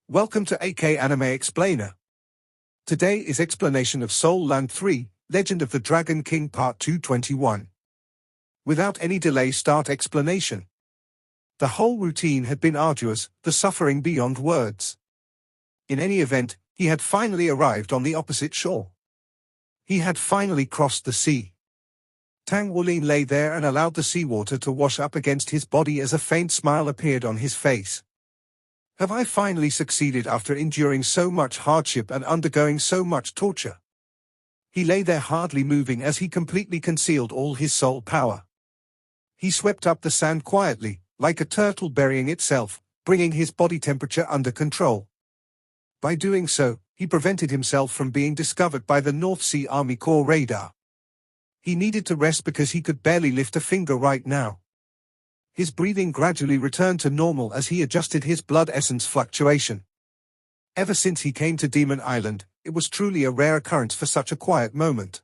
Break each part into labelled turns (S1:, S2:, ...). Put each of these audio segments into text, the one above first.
S1: Welcome to AK Anime Explainer. Today is explanation of Soul Land 3, Legend of the Dragon King Part 221. Without any delay, start explanation. The whole routine had been arduous, the suffering beyond words. In any event, he had finally arrived on the opposite shore. He had finally crossed the sea. Tang San lay there and allowed the seawater to wash up against his body as a faint smile appeared on his face. Have I finally succeeded after enduring so much hardship and undergoing so much torture? He lay there hardly moving as he completely concealed all his soul power. He swept up the sand quietly, like a turtle burying itself, bringing his body temperature under control. By doing so, he prevented himself from being discovered by the North Sea Army Corps radar. He needed to rest because he could barely lift a finger right now. His breathing gradually returned to normal as he adjusted his blood essence fluctuation. Ever since he came to Demon Island, it was truly a rare occurrence for such a quiet moment.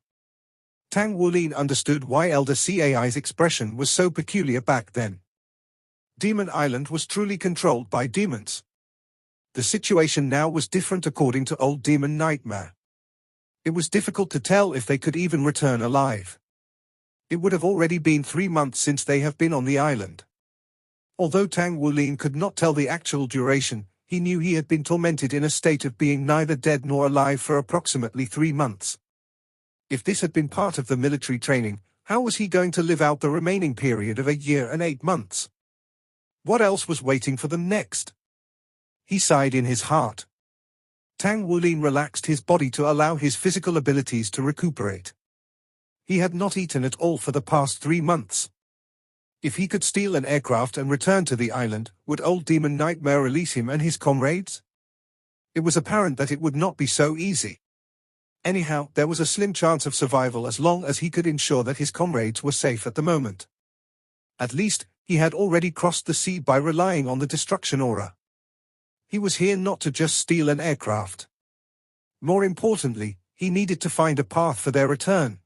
S1: Tang San understood why Elder Cai's expression was so peculiar back then. Demon Island was truly controlled by demons. The situation now was different according to Old Demon Nightmare. It was difficult to tell if they could even return alive. It would have already been 3 months since they have been on the island. Although Tang San could not tell the actual duration, he knew he had been tormented in a state of being neither dead nor alive for approximately 3 months. If this had been part of the military training, how was he going to live out the remaining period of 1 year and 8 months? What else was waiting for them next? He sighed in his heart. Tang San relaxed his body to allow his physical abilities to recuperate. He had not eaten at all for the past 3 months. If he could steal an aircraft and return to the island, would Old Demon Nightmare release him and his comrades? It was apparent that it would not be so easy. Anyhow, there was a slim chance of survival as long as he could ensure that his comrades were safe at the moment. At least, he had already crossed the sea by relying on the destruction aura. He was here not to just steal an aircraft. More importantly, he needed to find a path for their return.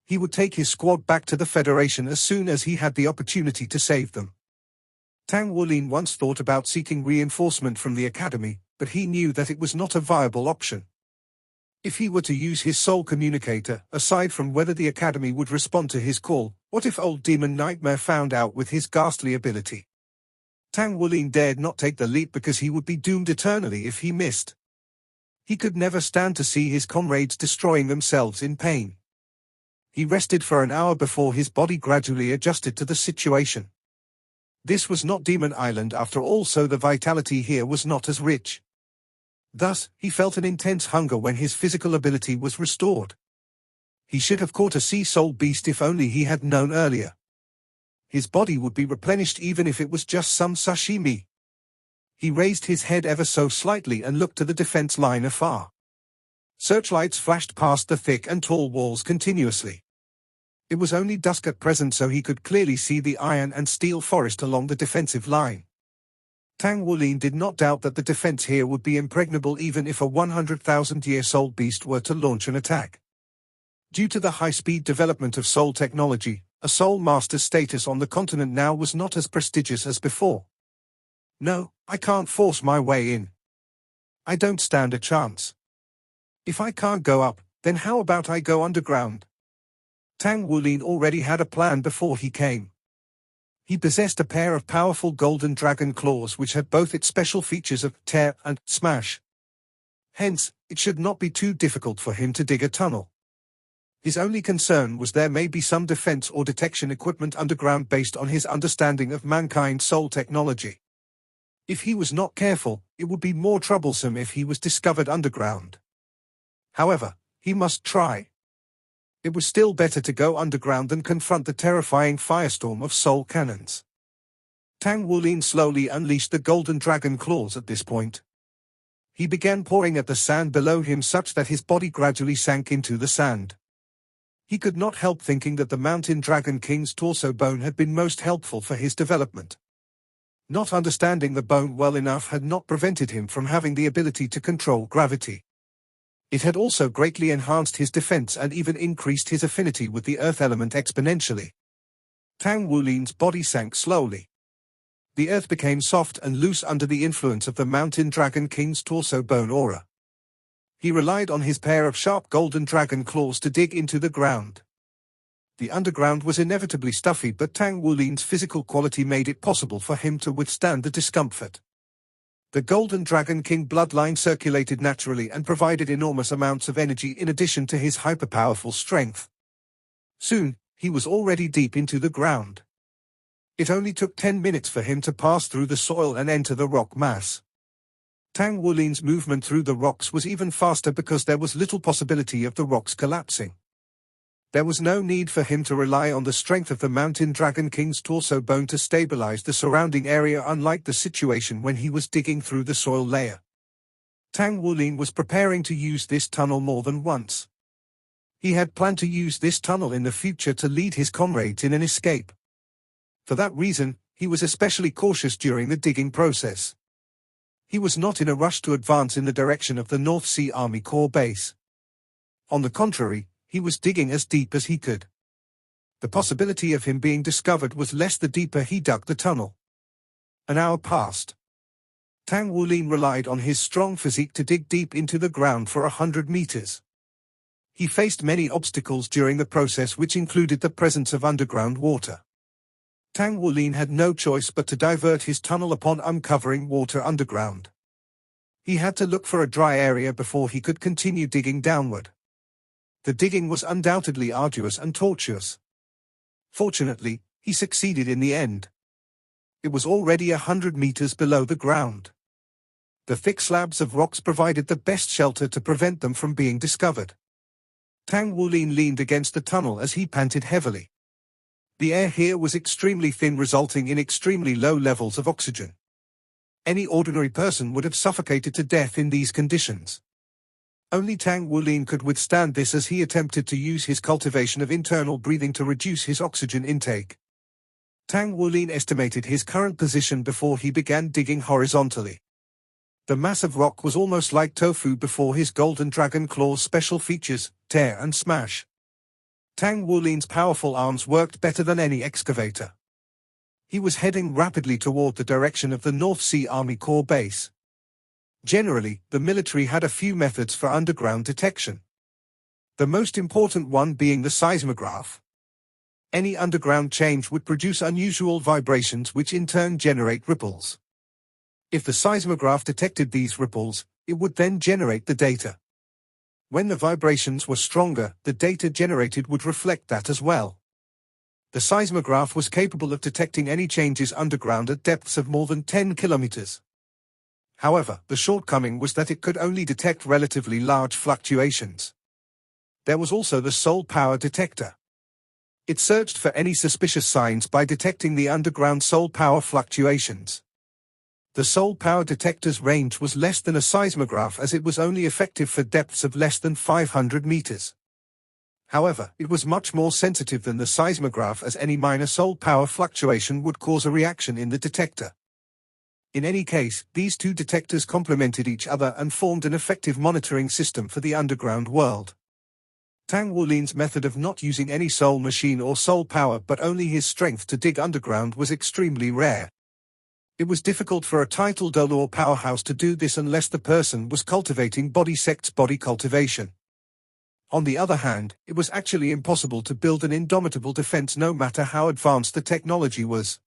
S1: He would take his squad back to the Federation as soon as he had the opportunity to save them. Tang San once thought about seeking reinforcement from the Academy, but he knew that it was not a viable option. If he were to use his soul communicator, aside from whether the Academy would respond to his call, what if Old Demon Nightmare found out with his ghastly ability? Tang San dared not take the leap because he would be doomed eternally if he missed. He could never stand to see his comrades destroying themselves in pain. He rested for an hour before his body gradually adjusted to the situation. This was not Demon Island after all, so the vitality here was not as rich. Thus, he felt an intense hunger when his physical ability was restored. He should have caught a sea soul beast if only he had known earlier. His body would be replenished even if it was just some sashimi. He raised his head ever so slightly and looked to the defense line afar. Searchlights flashed past the thick and tall walls continuously. It was only dusk at present, so he could clearly see the iron and steel forest along the defensive line. Tang San did not doubt that the defense here would be impregnable even if a 100,000-year-old beast were to launch an attack. Due to the high-speed development of soul technology, a soul master's status on the continent now was not as prestigious as before. No, I can't force my way in. I don't stand a chance. If I can't go up, then how about I go underground? Tang San already had a plan before he came. He possessed a pair of powerful golden dragon claws which had both its special features of tear and smash. Hence, it should not be too difficult for him to dig a tunnel. His only concern was there may be some defense or detection equipment underground based on his understanding of mankind's soul technology. If he was not careful, it would be more troublesome if he was discovered underground. However, he must try. It was still better to go underground than confront the terrifying firestorm of soul cannons. Tang San slowly unleashed the golden dragon claws at this point. He began pouring at the sand below him such that his body gradually sank into the sand. He could not help thinking that the Mountain Dragon King's torso bone had been most helpful for his development. Not understanding the bone well enough had not prevented him from having the ability to control gravity. It had also greatly enhanced his defense and even increased his affinity with the earth element exponentially. Tang San's body sank slowly. The earth became soft and loose under the influence of the Mountain Dragon King's torso bone aura. He relied on his pair of sharp golden dragon claws to dig into the ground. The underground was inevitably stuffy, but Tang Wulin's physical quality made it possible for him to withstand the discomfort. The Golden Dragon King bloodline circulated naturally and provided enormous amounts of energy in addition to his hyperpowerful strength. Soon, he was already deep into the ground. It only took 10 minutes for him to pass through the soil and enter the rock mass. Tang Wulin's movement through the rocks was even faster because there was little possibility of the rocks collapsing. There was no need for him to rely on the strength of the Mountain Dragon King's torso bone to stabilize the surrounding area, unlike the situation when he was digging through the soil layer. Tang Wulin was preparing to use this tunnel more than once. He had planned to use this tunnel in the future to lead his comrades in an escape. For that reason, he was especially cautious during the digging process. He was not in a rush to advance in the direction of the North Sea Army Corps base. On the contrary, he was digging as deep as he could. The possibility of him being discovered was less the deeper he dug the tunnel. An hour passed. Tang Wulin relied on his strong physique to dig deep into the ground for 100 meters. He faced many obstacles during the process, which included the presence of underground water. Tang Wulin had no choice but to divert his tunnel upon uncovering water underground. He had to look for a dry area before he could continue digging downward. The digging was undoubtedly arduous and tortuous. Fortunately, he succeeded in the end. It was already 100 meters below the ground. The thick slabs of rocks provided the best shelter to prevent them from being discovered. Tang Wulin leaned against the tunnel as he panted heavily. The air here was extremely thin, resulting in extremely low levels of oxygen. Any ordinary person would have suffocated to death in these conditions. Only Tang Wulin could withstand this as he attempted to use his cultivation of internal breathing to reduce his oxygen intake. Tang Wulin estimated his current position before he began digging horizontally. The mass of rock was almost like tofu before his golden dragon claw's special features, tear and smash. Tang Wulin's powerful arms worked better than any excavator. He was heading rapidly toward the direction of the North Sea Army Corps base. Generally, the military had a few methods for underground detection. The most important one being the seismograph. Any underground change would produce unusual vibrations, which in turn generate ripples. If the seismograph detected these ripples, it would then generate the data. When the vibrations were stronger, the data generated would reflect that as well. The seismograph was capable of detecting any changes underground at depths of more than 10 kilometers. However, the shortcoming was that it could only detect relatively large fluctuations. There was also the soul power detector. It searched for any suspicious signs by detecting the underground soul power fluctuations. The soul power detector's range was less than a seismograph, as it was only effective for depths of less than 500 meters. However, it was much more sensitive than the seismograph, as any minor soul power fluctuation would cause a reaction in the detector. In any case, these two detectors complemented each other and formed an effective monitoring system for the underground world. Tang Wulin's method of not using any soul machine or soul power but only his strength to dig underground was extremely rare. It was difficult for a titled or powerhouse to do this unless the person was cultivating body sect's body cultivation. On the other hand, it was actually impossible to build an indomitable defense no matter how advanced the technology was.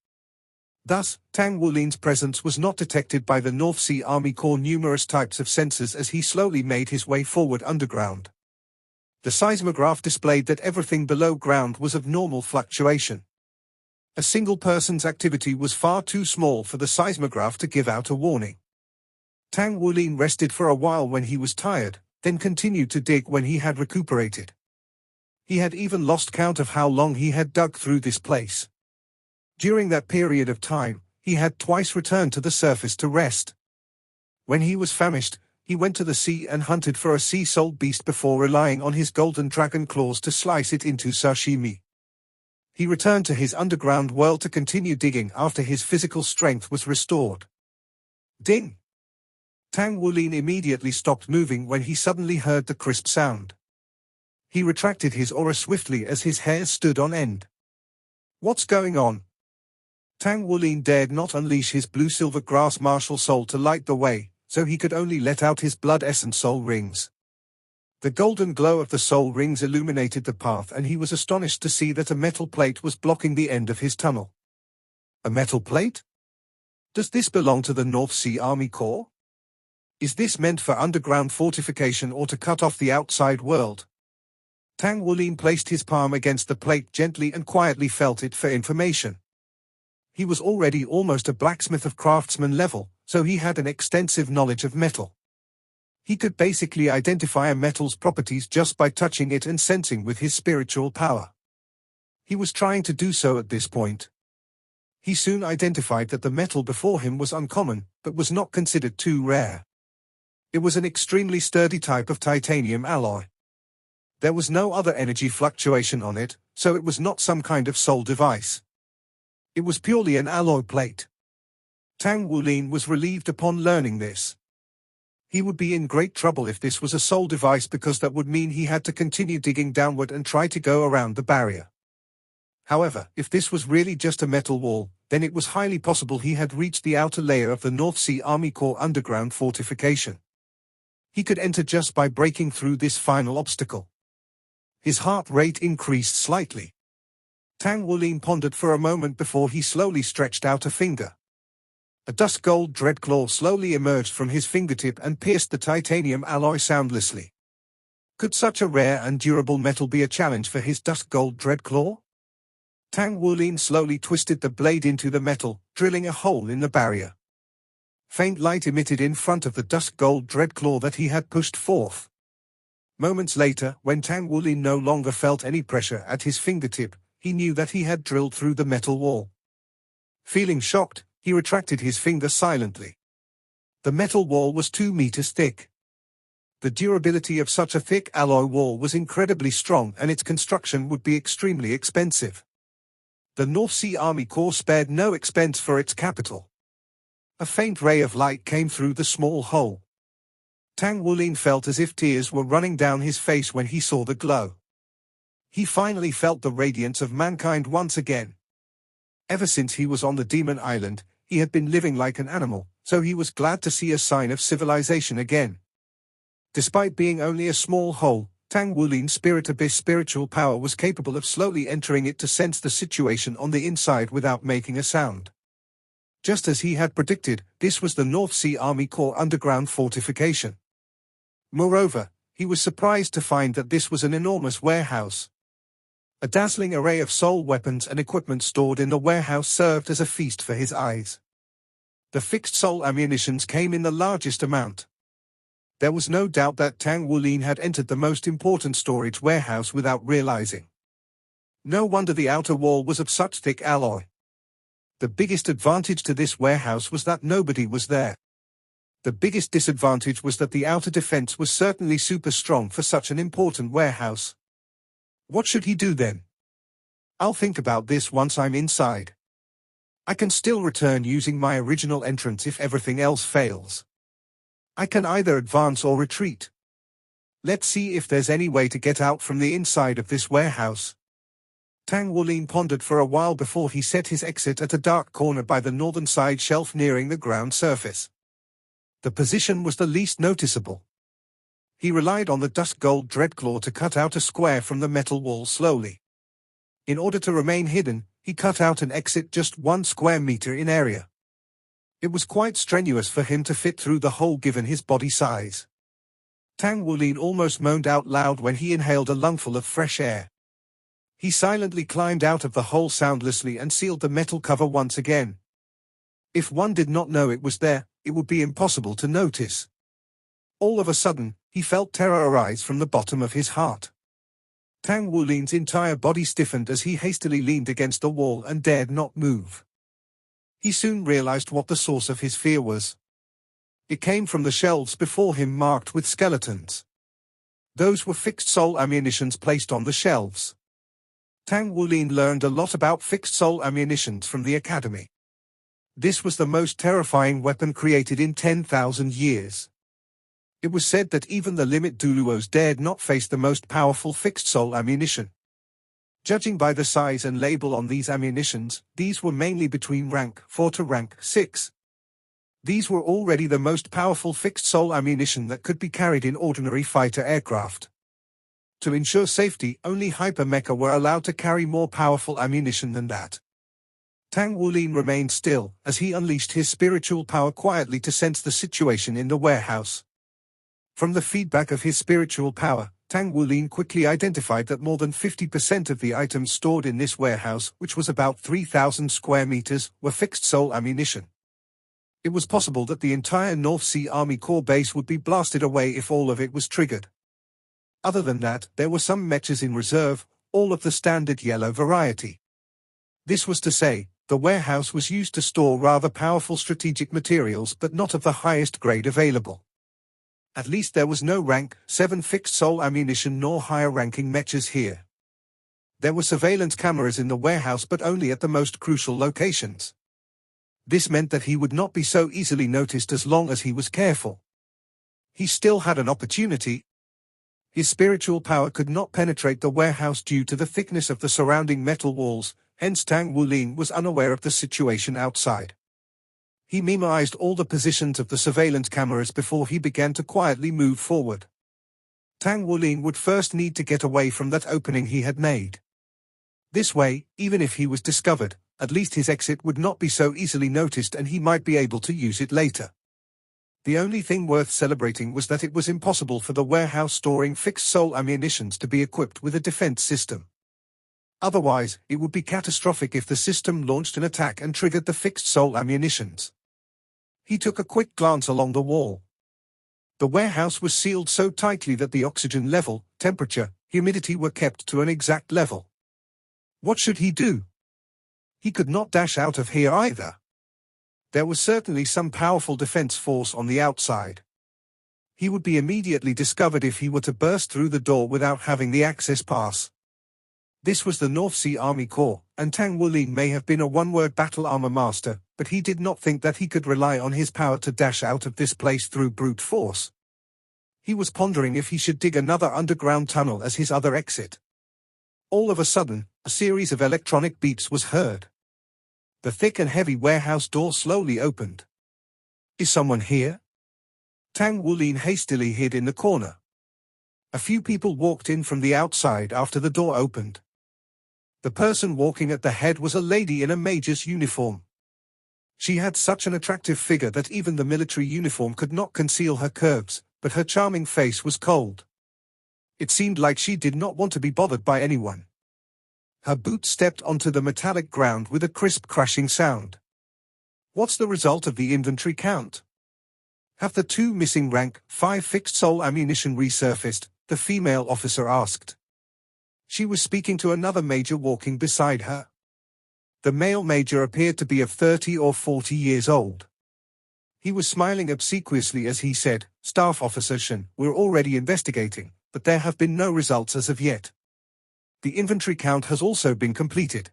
S1: Thus, Tang Wulin's presence was not detected by the North Sea Army Corps' numerous types of sensors as he slowly made his way forward underground. The seismograph displayed that everything below ground was of normal fluctuation. A single person's activity was far too small for the seismograph to give out a warning. Tang Wulin rested for a while when he was tired, then continued to dig when he had recuperated. He had even lost count of how long he had dug through this place. During that period of time, he had twice returned to the surface to rest. When he was famished, he went to the sea and hunted for a sea-soul beast before relying on his golden dragon claws to slice it into sashimi. He returned to his underground world to continue digging after his physical strength was restored. Ding! Tang Wulin immediately stopped moving when he suddenly heard the crisp sound. He retracted his aura swiftly as his hair stood on end. What's going on? Tang Wulin dared not unleash his blue-silver grass martial soul to light the way, so he could only let out his blood-essence soul rings. The golden glow of the soul rings illuminated the path, and he was astonished to see that a metal plate was blocking the end of his tunnel. A metal plate? Does this belong to the North Sea Army Corps? Is this meant for underground fortification or to cut off the outside world? Tang Wulin placed his palm against the plate gently and quietly felt it for information. He was already almost a blacksmith of craftsman level, so he had an extensive knowledge of metal. He could basically identify a metal's properties just by touching it and sensing with his spiritual power. He was trying to do so at this point. He soon identified that the metal before him was uncommon, but was not considered too rare. It was an extremely sturdy type of titanium alloy. There was no other energy fluctuation on it, so it was not some kind of soul device. It was purely an alloy plate. Tang Wulin was relieved upon learning this. He would be in great trouble if this was a soul device, because that would mean he had to continue digging downward and try to go around the barrier. However, if this was really just a metal wall, then it was highly possible he had reached the outer layer of the North Sea Army Corps underground fortification. He could enter just by breaking through this final obstacle. His heart rate increased slightly. Tang Wulin pondered for a moment before he slowly stretched out a finger. A dusk gold dreadclaw slowly emerged from his fingertip and pierced the titanium alloy soundlessly. Could such a rare and durable metal be a challenge for his dusk gold dreadclaw? Tang Wulin slowly twisted the blade into the metal, drilling a hole in the barrier. Faint light emitted in front of the dusk gold dreadclaw that he had pushed forth. Moments later, when Tang Wulin no longer felt any pressure at his fingertip, he knew that he had drilled through the metal wall. Feeling shocked, he retracted his finger silently. The metal wall was 2 meters thick. The durability of such a thick alloy wall was incredibly strong, and its construction would be extremely expensive. The North Sea Army Corps spared no expense for its capital. A faint ray of light came through the small hole. Tang Wulin felt as if tears were running down his face when he saw the glow. He finally felt the radiance of mankind once again. Ever since he was on the Demon Island, he had been living like an animal, so he was glad to see a sign of civilization again. Despite being only a small hole, Tang Wulin's spirit abyss spiritual power was capable of slowly entering it to sense the situation on the inside without making a sound. Just as he had predicted, this was the North Sea Army Corps underground fortification. Moreover, he was surprised to find that this was an enormous warehouse. A dazzling array of soul weapons and equipment stored in the warehouse served as a feast for his eyes. The fixed soul ammunitions came in the largest amount. There was no doubt that Tang Wulin had entered the most important storage warehouse without realizing. No wonder the outer wall was of such thick alloy. The biggest advantage to this warehouse was that nobody was there. The biggest disadvantage was that the outer defense was certainly super strong for such an important warehouse. What should he do then? I'll think about this once I'm inside. I can still return using my original entrance if everything else fails. I can either advance or retreat. Let's see if there's any way to get out from the inside of this warehouse. Tang Wulin pondered for a while before he set his exit at a dark corner by the northern side shelf nearing the ground surface. The position was the least noticeable. He relied on the dusk gold dreadclaw to cut out a square from the metal wall slowly. In order to remain hidden, he cut out an exit just 1 square meter in area. It was quite strenuous for him to fit through the hole given his body size. Tang Wulin almost moaned out loud when he inhaled a lungful of fresh air. He silently climbed out of the hole soundlessly and sealed the metal cover once again. If one did not know it was there, it would be impossible to notice. All of a sudden, he felt terror arise from the bottom of his heart. Tang Wulin's entire body stiffened as he hastily leaned against the wall and dared not move. He soon realized what the source of his fear was. It came from the shelves before him marked with skeletons. Those were fixed soul ammunitions placed on the shelves. Tang Wulin learned a lot about fixed soul ammunitions from the academy. This was the most terrifying weapon created in 10,000 years. It was said that even the limit Duluos dared not face the most powerful fixed soul ammunition. Judging by the size and label on these ammunitions, these were mainly between rank 4 to rank 6. These were already the most powerful fixed-sol ammunition that could be carried in ordinary fighter aircraft. To ensure safety, only hypermecha were allowed to carry more powerful ammunition than that. Tang Wulin remained still, as he unleashed his spiritual power quietly to sense the situation in the warehouse. From the feedback of his spiritual power, Tang Wulin quickly identified that more than 50% of the items stored in this warehouse, which was about 3,000 square meters, were fixed-sol ammunition. It was possible that the entire North Sea Army Corps base would be blasted away if all of it was triggered. Other than that, there were some mechas in reserve, all of the standard yellow variety. This was to say, the warehouse was used to store rather powerful strategic materials but not of the highest grade available. At least there was no rank 7 fixed-sol ammunition nor higher-ranking mechas here. There were surveillance cameras in the warehouse but only at the most crucial locations. This meant that he would not be so easily noticed as long as he was careful. He still had an opportunity. His spiritual power could not penetrate the warehouse due to the thickness of the surrounding metal walls, hence Tang Wulin was unaware of the situation outside. He memorized all the positions of the surveillance cameras before he began to quietly move forward. Tang Wulin would first need to get away from that opening he had made. This way, even if he was discovered, at least his exit would not be so easily noticed and he might be able to use it later. The only thing worth celebrating was that it was impossible for the warehouse storing fixed-sol ammunitions to be equipped with a defense system. Otherwise, it would be catastrophic if the system launched an attack and triggered the fixed-sol ammunitions. He took a quick glance along the wall. The warehouse was sealed so tightly that the oxygen level, temperature, humidity were kept to an exact level. What should he do? He could not dash out of here either. There was certainly some powerful defense force on the outside. He would be immediately discovered if he were to burst through the door without having the access pass. This was the North Sea Army Corps, and Tang Wulin may have been a one-word battle armor master, but he did not think that he could rely on his power to dash out of this place through brute force. He was pondering if he should dig another underground tunnel as his other exit. All of a sudden, a series of electronic beeps was heard. The thick and heavy warehouse door slowly opened. Is someone here? Tang Wulin hastily hid in the corner. A few people walked in from the outside after the door opened. The person walking at the head was a lady in a major's uniform. She had such an attractive figure that even the military uniform could not conceal her curves, but her charming face was cold. It seemed like she did not want to be bothered by anyone. Her boots stepped onto the metallic ground with a crisp crashing sound. What's the result of the inventory count? Have the 2 missing rank 5 fixed-sol ammunition resurfaced? The female officer asked. She was speaking to another major walking beside her. The male major appeared to be of 30 or 40 years old. He was smiling obsequiously as he said, "Staff Officer Shen, we're already investigating, but there have been no results as of yet. The inventory count has also been completed.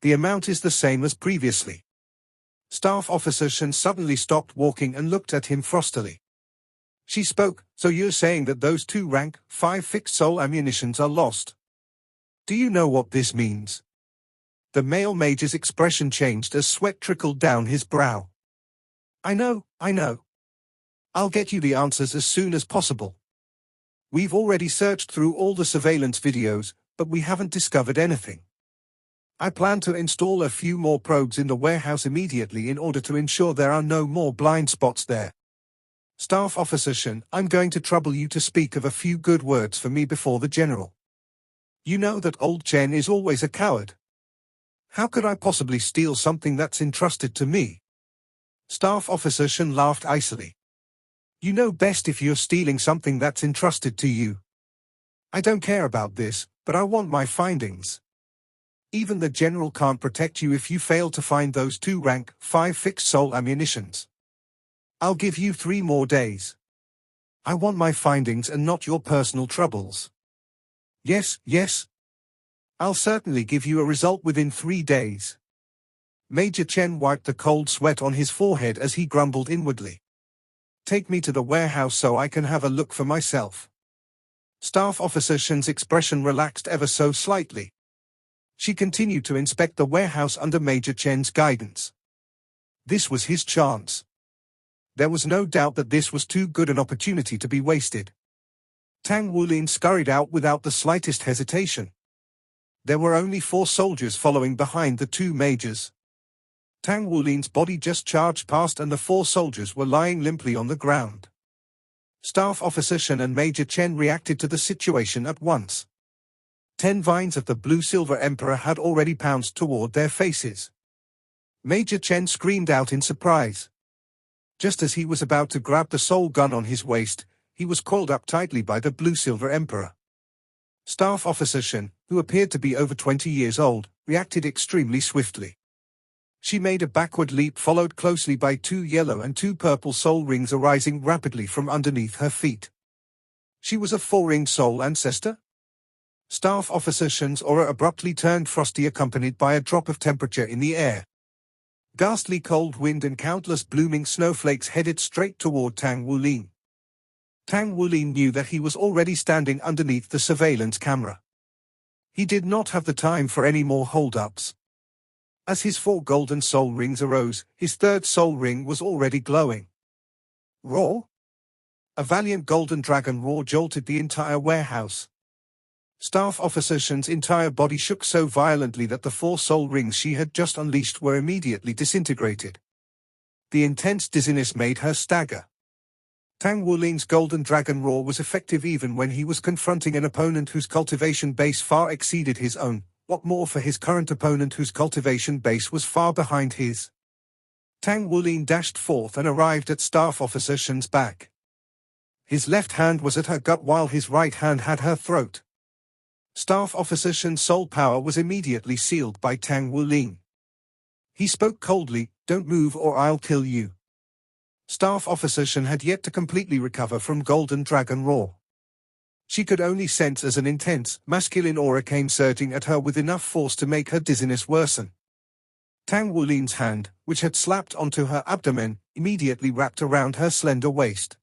S1: The amount is the same as previously." Staff Officer Shen suddenly stopped walking and looked at him frostily. She spoke, "So you're saying that those 2 rank 5 fixed-sol ammunitions are lost? Do you know what this means?" The male major's expression changed as sweat trickled down his brow. I know. I'll get you the answers as soon as possible. We've already searched through all the surveillance videos, but we haven't discovered anything. I plan to install a few more probes in the warehouse immediately in order to ensure there are no more blind spots there. Staff Officer Shen, I'm going to trouble you to speak of a few good words for me before the general. You know that old Chen is always a coward. How could I possibly steal something that's entrusted to me? Staff Officer Shen laughed icily. You know best if you're stealing something that's entrusted to you. I don't care about this, but I want my findings. Even the general can't protect you if you fail to find those 2 rank 5 fixed-sol ammunitions. I'll give you 3 more days. I want my findings and not your personal troubles. Yes. I'll certainly give you a result within 3 days. Major Chen wiped the cold sweat on his forehead as he grumbled inwardly. Take me to the warehouse so I can have a look for myself. Staff Officer Shen's expression relaxed ever so slightly. She continued to inspect the warehouse under Major Chen's guidance. This was his chance. There was no doubt that this was too good an opportunity to be wasted. Tang Wulin scurried out without the slightest hesitation. There were only 4 soldiers following behind the 2 majors. Tang Wulin's body just charged past and the 4 soldiers were lying limply on the ground. Staff Officer Shen and Major Chen reacted to the situation at once. 10 vines of the blue-silver emperor had already pounced toward their faces. Major Chen screamed out in surprise. Just as he was about to grab the soul gun on his waist, he was coiled up tightly by the blue-silver emperor. Staff Officer Shen, who appeared to be over 20 years old, reacted extremely swiftly. She made a backward leap followed closely by 2 yellow and 2 purple soul rings arising rapidly from underneath her feet. She was a 4-ringed soul ancestor? Staff Officer Shen's aura abruptly turned frosty, accompanied by a drop of temperature in the air. Ghastly cold wind and countless blooming snowflakes headed straight toward Tang Wulin. Tang Wulin knew that he was already standing underneath the surveillance camera. He did not have the time for any more hold-ups. As his 4 golden soul rings arose, his 3rd soul ring was already glowing. Roar! A valiant golden dragon roar jolted the entire warehouse. Staff Officer Shen's entire body shook so violently that the 4 soul rings she had just unleashed were immediately disintegrated. The intense dizziness made her stagger. Tang Wulin's golden dragon roar was effective even when he was confronting an opponent whose cultivation base far exceeded his own, what more for his current opponent whose cultivation base was far behind his. Tang Wulin dashed forth and arrived at Staff Officer Shen's back. His left hand was at her gut while his right hand had her throat. Staff Officer Shen's soul power was immediately sealed by Tang Wulin. He spoke coldly, "Don't move or I'll kill you." Staff Officer Shen had yet to completely recover from Golden Dragon Roar. She could only sense as an intense, masculine aura came surging at her with enough force to make her dizziness worsen. Tang Wulin's hand, which had slapped onto her abdomen, immediately wrapped around her slender waist.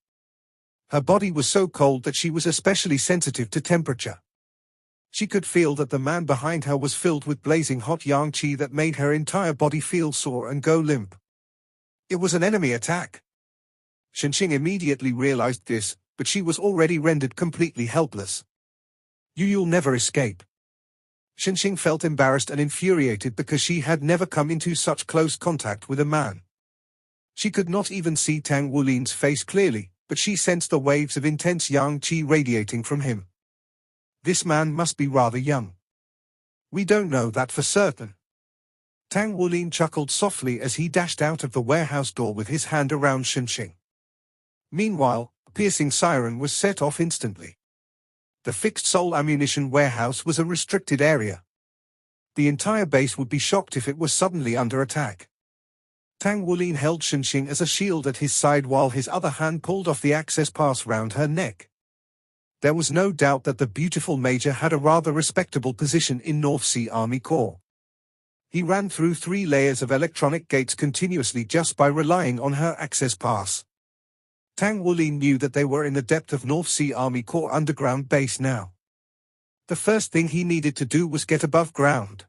S1: Her body was so cold that she was especially sensitive to temperature. She could feel that the man behind her was filled with blazing hot yang qi that made her entire body feel sore and go limp. It was an enemy attack. Shenxing immediately realized this, but she was already rendered completely helpless. You'll never escape. Shenxing felt embarrassed and infuriated because she had never come into such close contact with a man. She could not even see Tang Wulin's face clearly, but she sensed the waves of intense yang qi radiating from him. This man must be rather young. We don't know that for certain. Tang Wulin chuckled softly as he dashed out of the warehouse door with his hand around Shenxing. Meanwhile, a piercing siren was set off instantly. The fixed soul ammunition warehouse was a restricted area. The entire base would be shocked if it was suddenly under attack. Tang Wulin held Shenxing as a shield at his side while his other hand pulled off the access pass round her neck. There was no doubt that the beautiful major had a rather respectable position in North Sea Army Corps. He ran through 3 layers of electronic gates continuously just by relying on her access pass. Tang Wulin knew that they were in the depth of North Sea Army Corps underground base now. The first thing he needed to do was get above ground.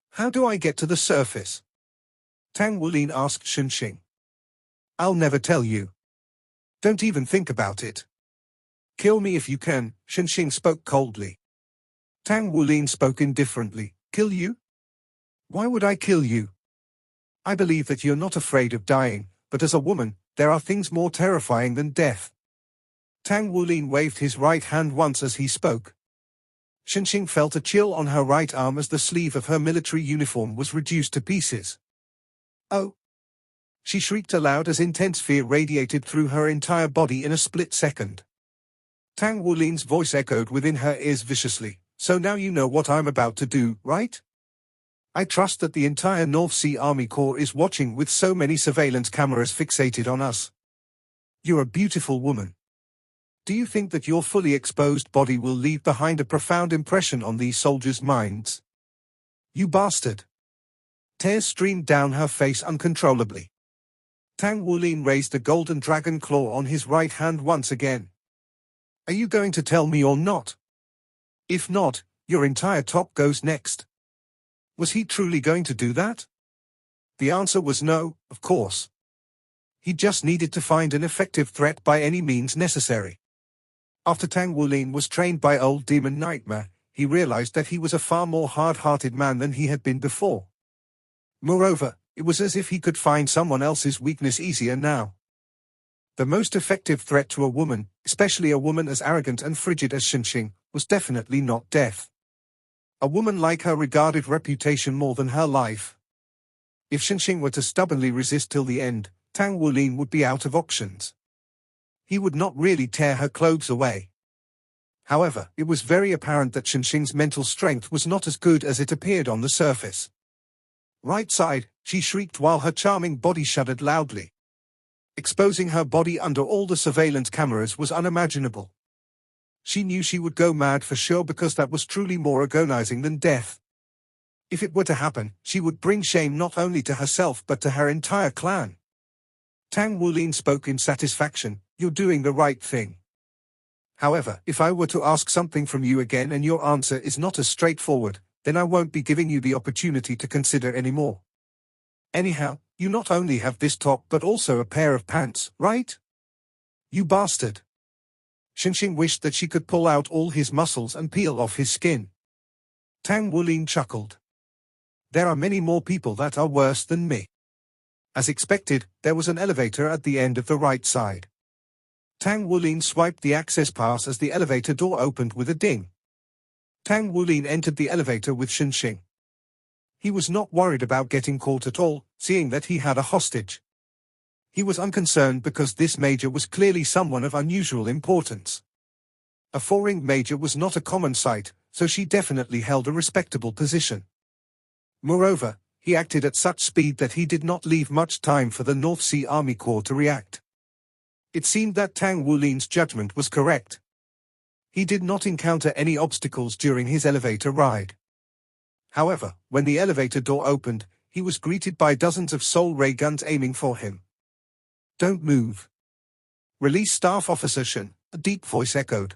S1: How do I get to the surface? Tang Wulin asked Shenxing. I'll never tell you. Don't even think about it. Kill me if you can, Shenxing spoke coldly. Tang Wulin spoke indifferently. Kill you? Why would I kill you? I believe that you're not afraid of dying, but as a woman, there are things more terrifying than death. Tang Wulin waved his right hand once as he spoke. Shenxing felt a chill on her right arm as the sleeve of her military uniform was reduced to pieces. Oh! She shrieked aloud as intense fear radiated through her entire body in a split second. Tang Wulin's voice echoed within her ears viciously. So now you know what I'm about to do, right? I trust that the entire North Sea Army Corps is watching with so many surveillance cameras fixated on us. You're a beautiful woman. Do you think that your fully exposed body will leave behind a profound impression on these soldiers' minds? You bastard! Tears streamed down her face uncontrollably. Tang Wulin raised the golden dragon claw on his right hand once again. Are you going to tell me or not? If not, your entire top goes next. Was he truly going to do that? The answer was no, of course. He just needed to find an effective threat by any means necessary. After Tang Wulin was trained by old Demon Nightmare, he realized that he was a far more hard-hearted man than he had been before. Moreover, it was as if he could find someone else's weakness easier now. The most effective threat to a woman, especially a woman as arrogant and frigid as Xinxing, was definitely not death. A woman like her regarded reputation more than her life. If Xinxing were to stubbornly resist till the end, Tang Wulin would be out of options. He would not really tear her clothes away. However, it was very apparent that Xinxing's mental strength was not as good as it appeared on the surface. Right side, she shrieked while her charming body shuddered loudly. Exposing her body under all the surveillance cameras was unimaginable. She knew she would go mad for sure because that was truly more agonizing than death. If it were to happen, she would bring shame not only to herself but to her entire clan. Tang Wulin spoke in satisfaction, "You're doing the right thing. However, if I were to ask something from you again and your answer is not as straightforward, then I won't be giving you the opportunity to consider anymore. Anyhow, you not only have this top but also a pair of pants, right? You bastard." Xinxing wished that she could pull out all his muscles and peel off his skin. Tang Wulin chuckled. "There are many more people that are worse than me." As expected, there was an elevator at the end of the right side. Tang Wulin swiped the access pass as the elevator door opened with a ding. Tang Wulin entered the elevator with Xinxing. He was not worried about getting caught at all, seeing that he had a hostage. He was unconcerned because this major was clearly someone of unusual importance. A four-ring major was not a common sight, so she definitely held a respectable position. Moreover, he acted at such speed that he did not leave much time for the North Sea Army Corps to react. It seemed that Tang Wulin's judgment was correct. He did not encounter any obstacles during his elevator ride. However, when the elevator door opened, he was greeted by dozens of soul ray guns aiming for him. "Don't move. Release Staff Officer Shen," a deep voice echoed.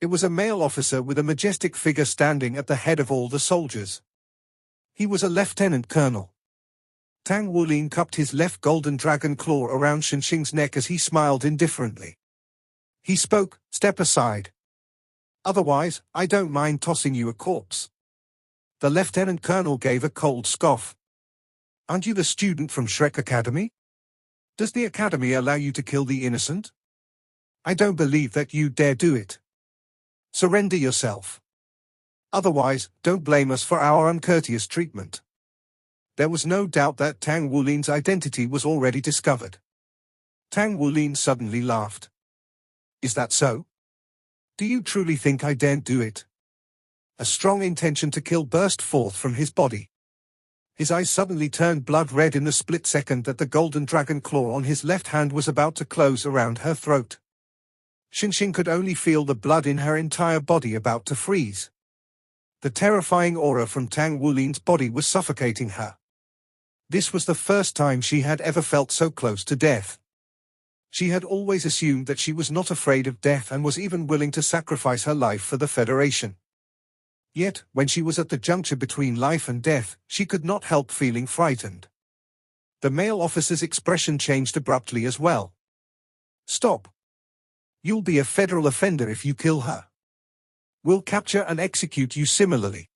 S1: It was a male officer with a majestic figure standing at the head of all the soldiers. He was a lieutenant colonel. Tang Wulin cupped his left golden dragon claw around Xinxing's neck as he smiled indifferently. He spoke, "Step aside. Otherwise, I don't mind tossing you a corpse." The lieutenant colonel gave a cold scoff. "Aren't you the student from Shrek Academy? Does the academy allow you to kill the innocent? I don't believe that you dare do it. Surrender yourself. Otherwise, don't blame us for our uncourteous treatment." There was no doubt that Tang Wulin's identity was already discovered. Tang Wulin suddenly laughed. "Is that so? Do you truly think I daren't do it?" A strong intention to kill burst forth from his body. His eyes suddenly turned blood red in the split second that the golden dragon claw on his left hand was about to close around her throat. Xinxing could only feel the blood in her entire body about to freeze. The terrifying aura from Tang Wulin's body was suffocating her. This was the first time she had ever felt so close to death. She had always assumed that she was not afraid of death and was even willing to sacrifice her life for the Federation. Yet, when she was at the juncture between life and death, she could not help feeling frightened. The male officer's expression changed abruptly as well. "Stop. You'll be a federal offender if you kill her. We'll capture and execute you similarly."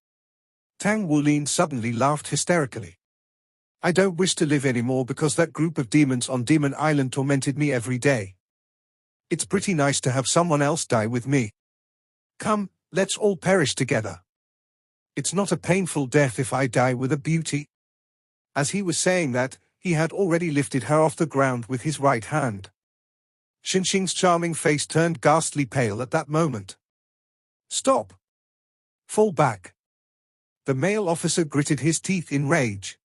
S1: Tang Wulin suddenly laughed hysterically. "I don't wish to live anymore because that group of demons on Demon Island tormented me every day. It's pretty nice to have someone else die with me. Come, let's all perish together. It's not a painful death if I die with a beauty." As he was saying that, he had already lifted her off the ground with his right hand. Xinxing's charming face turned ghastly pale at that moment. "Stop! Fall back!" The male officer gritted his teeth in rage.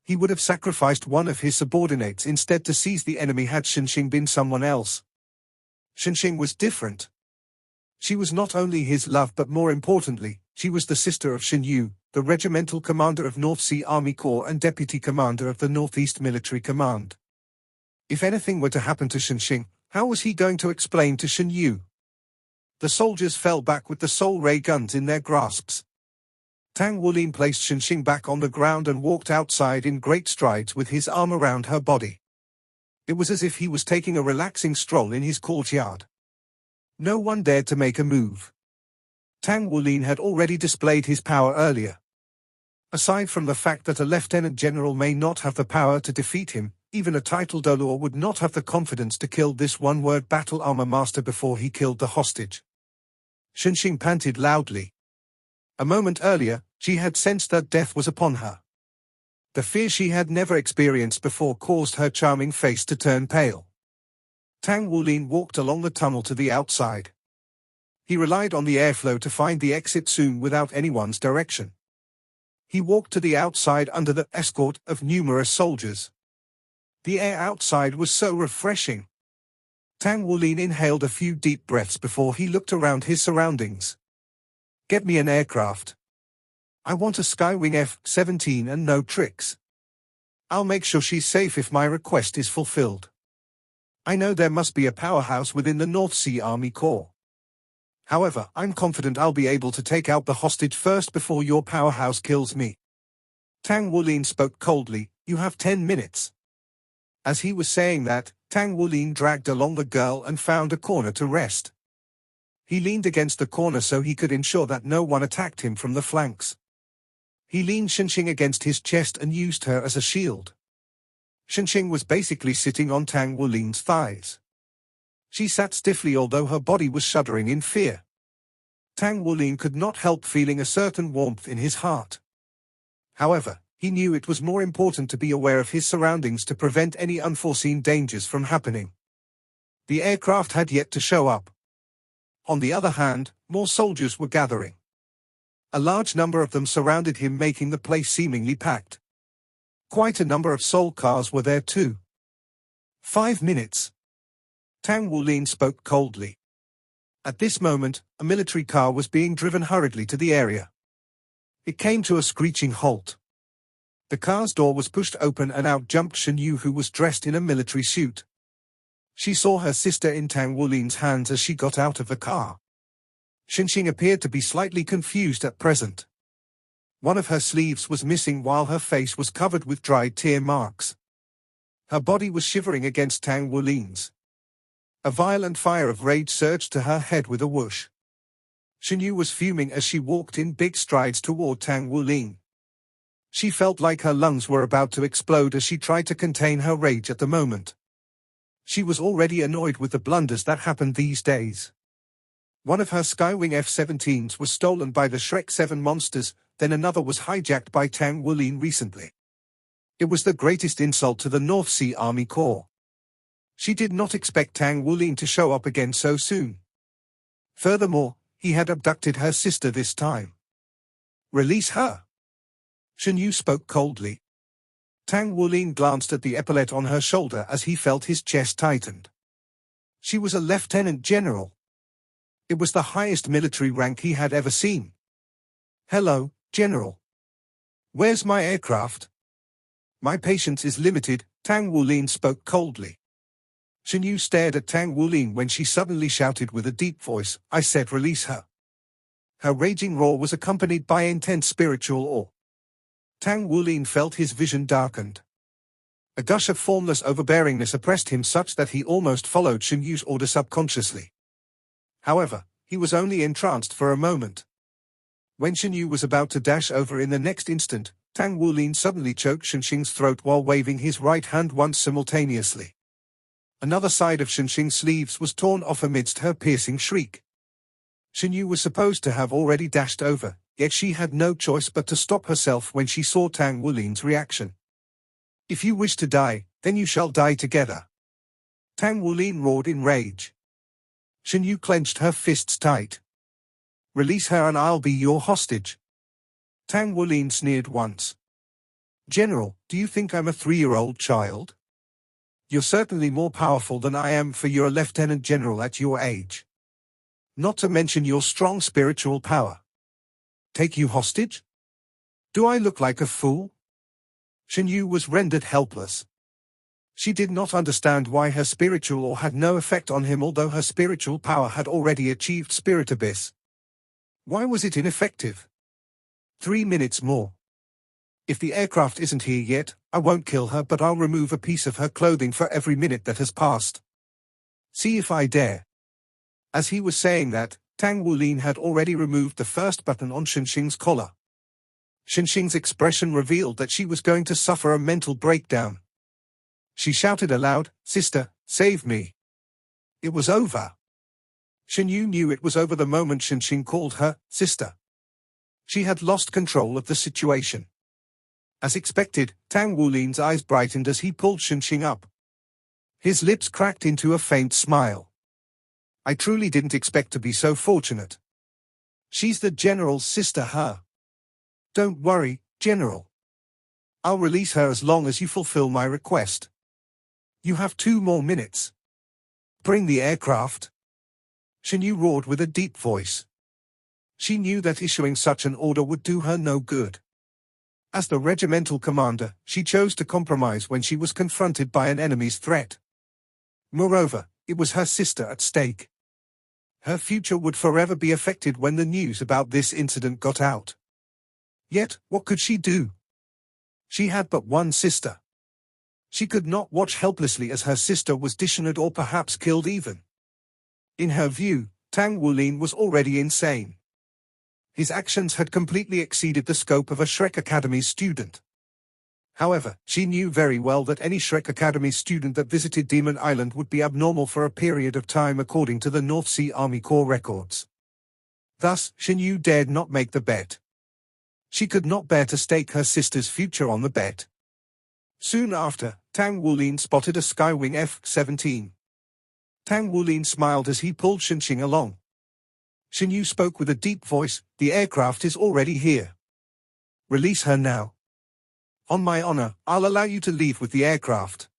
S1: He would have sacrificed one of his subordinates instead to seize the enemy had Xinxing been someone else. Xinxing was different. She was not only his love but more importantly, she was the sister of Xin Yu, the regimental commander of North Sea Army Corps and deputy commander of the Northeast Military Command. If anything were to happen to Xinxing, how was he going to explain to Xin Yu? The soldiers fell back with the soul ray guns in their grasps. Tang Wulin placed Xinxing back on the ground and walked outside in great strides with his arm around her body. It was as if he was taking a relaxing stroll in his courtyard. No one dared to make a move. Tang Wulin had already displayed his power earlier. Aside from the fact that a lieutenant general may not have the power to defeat him, even a titled Dolor would not have the confidence to kill this one-word battle armor master before he killed the hostage. Xinxing panted loudly. A moment earlier, she had sensed that death was upon her. The fear she had never experienced before caused her charming face to turn pale. Tang Wulin walked along the tunnel to the outside. He relied on the airflow to find the exit soon without anyone's direction. He walked to the outside under the escort of numerous soldiers. The air outside was so refreshing. Tang Wulin inhaled a few deep breaths before he looked around his surroundings. Get me an aircraft. I want a Skywing F-17 and no tricks. I'll make sure she's safe if my request is fulfilled. I know there must be a powerhouse within the North Sea Army Corps. However, I'm confident I'll be able to take out the hostage first before your powerhouse kills me. Tang Wulin spoke coldly, you have 10 minutes. As he was saying that, Tang Wulin dragged along the girl and found a corner to rest. He leaned against the corner so he could ensure that no one attacked him from the flanks. He leaned Xinxing against his chest and used her as a shield. Xinxing was basically sitting on Tang Wulin's thighs. She sat stiffly although her body was shuddering in fear. Tang Wulin could not help feeling a certain warmth in his heart. However, he knew it was more important to be aware of his surroundings to prevent any unforeseen dangers from happening. The aircraft had yet to show up. On the other hand, more soldiers were gathering. A large number of them surrounded him, making the place seemingly packed. Quite a number of soul cars were there too. 5 minutes. Tang Wulin spoke coldly. At this moment, a military car was being driven hurriedly to the area. It came to a screeching halt. The car's door was pushed open and out jumped Shen Yu, who was dressed in a military suit. She saw her sister in Tang Wulin's hands as she got out of the car. Xinxing appeared to be slightly confused at present. One of her sleeves was missing while her face was covered with dried tear marks. Her body was shivering against Tang Wulin's. A violent fire of rage surged to her head with a whoosh. Shen Yu was fuming as she walked in big strides toward Tang Wulin. She felt like her lungs were about to explode as she tried to contain her rage at the moment. She was already annoyed with the blunders that happened these days. One of her Skywing F-17s was stolen by the Shrek 7 monsters, then another was hijacked by Tang Wulin recently. It was the greatest insult to the North Sea Army Corps. She did not expect Tang Wulin to show up again so soon. Furthermore, he had abducted her sister this time. Release her. Shen Yu spoke coldly. Tang Wulin glanced at the epaulette on her shoulder as he felt his chest tightened. She was a lieutenant general. It was the highest military rank he had ever seen. Hello, General. Where's my aircraft? My patience is limited, Tang Wulin spoke coldly. Shen Yu stared at Tang Wulin when she suddenly shouted with a deep voice, I said release her. Her raging roar was accompanied by intense spiritual awe. Tang Wulin felt his vision darkened. A gush of formless overbearingness oppressed him such that he almost followed Shen Yu's order subconsciously. However, he was only entranced for a moment. When Shen Yu was about to dash over in the next instant, Tang Wulin suddenly choked Xinxing's throat while waving his right hand once simultaneously. Another side of Xinxing's sleeves was torn off amidst her piercing shriek. Shen Yu was supposed to have already dashed over, yet she had no choice but to stop herself when she saw Tang Wulin's reaction. If you wish to die, then you shall die together. Tang Wulin roared in rage. Shen Yu clenched her fists tight. Release her and I'll be your hostage. Tang Wulin sneered once. General, do you think I'm a 3-year-old child? You're certainly more powerful than I am, for you're a lieutenant general at your age. Not to mention your strong spiritual power. Take you hostage? Do I look like a fool? Shen Yu was rendered helpless. She did not understand why her spiritual awe had no effect on him, although her spiritual power had already achieved Spirit Abyss. Why was it ineffective? 3 minutes more. If the aircraft isn't here yet, I won't kill her, but I'll remove a piece of her clothing for every minute that has passed. See if I dare. As he was saying that, Tang Wulin had already removed the first button on Xinxing's collar. Xinxing's expression revealed that she was going to suffer a mental breakdown. She shouted aloud, "Sister, save me." It was over. Xinyu knew it was over the moment Xinxing called her sister. She had lost control of the situation. As expected, Tang Wulin's eyes brightened as he pulled Xinxing up. His lips cracked into a faint smile. "I truly didn't expect to be so fortunate. She's the General's sister, huh? Don't worry, General. I'll release her as long as you fulfill my request. You have 2 more minutes. Bring the aircraft." Xinyu roared with a deep voice. She knew that issuing such an order would do her no good. As the regimental commander, she chose to compromise when she was confronted by an enemy's threat. Moreover, it was her sister at stake. Her future would forever be affected when the news about this incident got out. Yet, what could she do? She had but one sister. She could not watch helplessly as her sister was dishonored or perhaps killed even. In her view, Tang Wulin was already insane. His actions had completely exceeded the scope of a Shrek Academy student. However, she knew very well that any Shrek Academy student that visited Demon Island would be abnormal for a period of time according to the North Sea Army Corps records. Thus, Xinyu dared not make the bet. She could not bear to stake her sister's future on the bet. Soon after, Tang Wulin spotted a Skywing F-17. Tang Wulin smiled as he pulled Xinxing along. Xinyu spoke with a deep voice, "The aircraft is already here. Release her now. On my honor, I'll allow you to leave with the aircraft."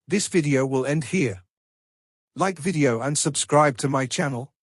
S1: This video will end here. Like video and subscribe to my channel.